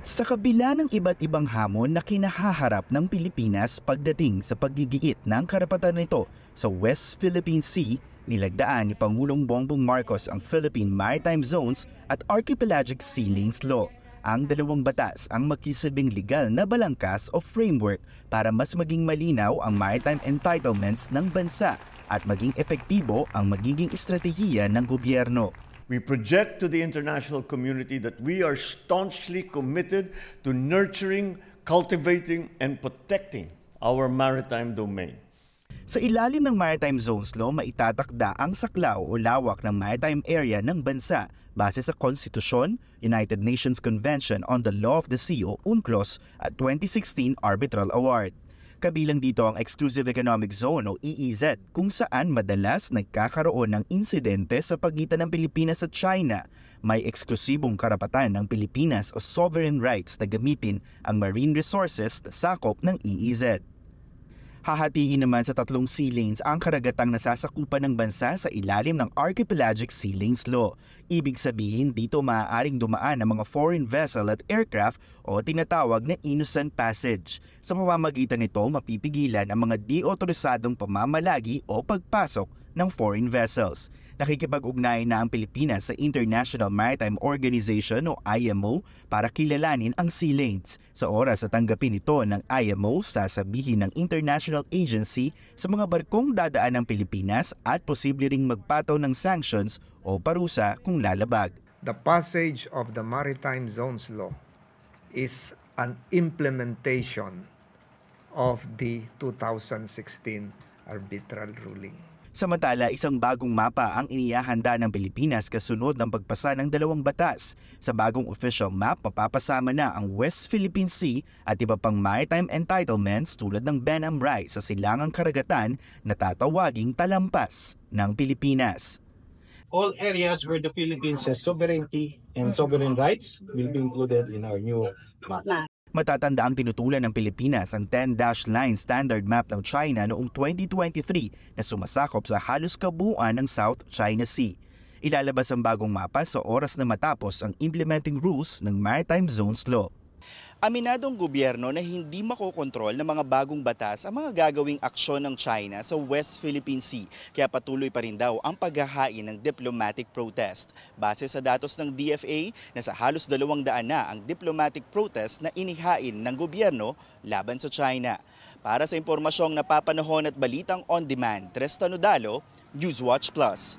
Sa kabila ng iba't ibang hamon na kinahaharap ng Pilipinas pagdating sa paggigiit ng karapatan nito sa West Philippine Sea, nilagdaan ni Pangulong Bongbong Marcos ang Philippine Maritime Zones at Archipelagic Sea Lanes Law. Ang dalawang batas ang magsisilbing legal na balangkas o framework para mas maging malinaw ang maritime entitlements ng bansa at maging epektibo ang magiging estratehiya ng gobyerno. We project to the international community that we are staunchly committed to nurturing, cultivating, and protecting our maritime domain. Sa ilalim ng Maritime Zones Law, maitatakda ang saklaw o lawak ng maritime area ng bansa base sa Konstitusyon, United Nations Convention on the Law of the Sea o UNCLOS at 2016 Arbitral Award. Kabilang dito ang Exclusive Economic Zone o EEZ kung saan madalas nagkakaroon ng insidente sa pagitan ng Pilipinas at China. May eksklusibong karapatan ng Pilipinas o sovereign rights na gamitin ang marine resources na sakop ng EEZ. Hahatiin naman sa tatlong sea lanes ang karagatang nasasakupan ng bansa sa ilalim ng Archipelagic Sea Lanes Law. Ibig sabihin dito maaaring dumaan ang mga foreign vessel at aircraft o tinatawag na innocent passage. Sa pamamagitan nito mapipigilan ang mga di-otorisadong pamamalagi o pagpasok ng foreign vessels. Nakikipag-ugnayan na ang Pilipinas sa International Maritime Organization o IMO para kilalanin ang sea lanes. Sa oras na tanggapin ito ng IMO, sasabihin ng international agency sa mga barkong dadaan ng Pilipinas at posible ring magpataw ng sanctions o parusa kung lalabag. The passage of the Maritime Zones Law is an implementation of the 2016 arbitral ruling. Samantala, isang bagong mapa ang inihahanda ng Pilipinas kasunod ng pagpasa ng dalawang batas. Sa bagong official map, mapapasama na ang West Philippine Sea at iba pang maritime entitlements tulad ng Benam Rai sa silangang karagatan na tatawaging talampas ng Pilipinas. All areas where the Philippines has sovereignty and sovereign rights will be included in our new map. Matatanda ang tinutulan ng Pilipinas ang 10-dash line standard map ng China noong 2023 na sumasakop sa halos kabuuan ng South China Sea. Ilalabas ang bagong mapa sa oras na matapos ang implementing rules ng Maritime Zones Law. Aminadong gobyerno na hindi makokontrol ng mga bagong batas ang mga gagawing aksyon ng China sa West Philippine Sea, kaya patuloy pa rin daw ang paghahain ng diplomatic protest. Base sa datos ng DFA, nasa halos 200 na ang diplomatic protest na inihain ng gobyerno laban sa China. Para sa impormasyong napapanahon at balitang on demand, Tres Tanudalo, Newswatch Plus.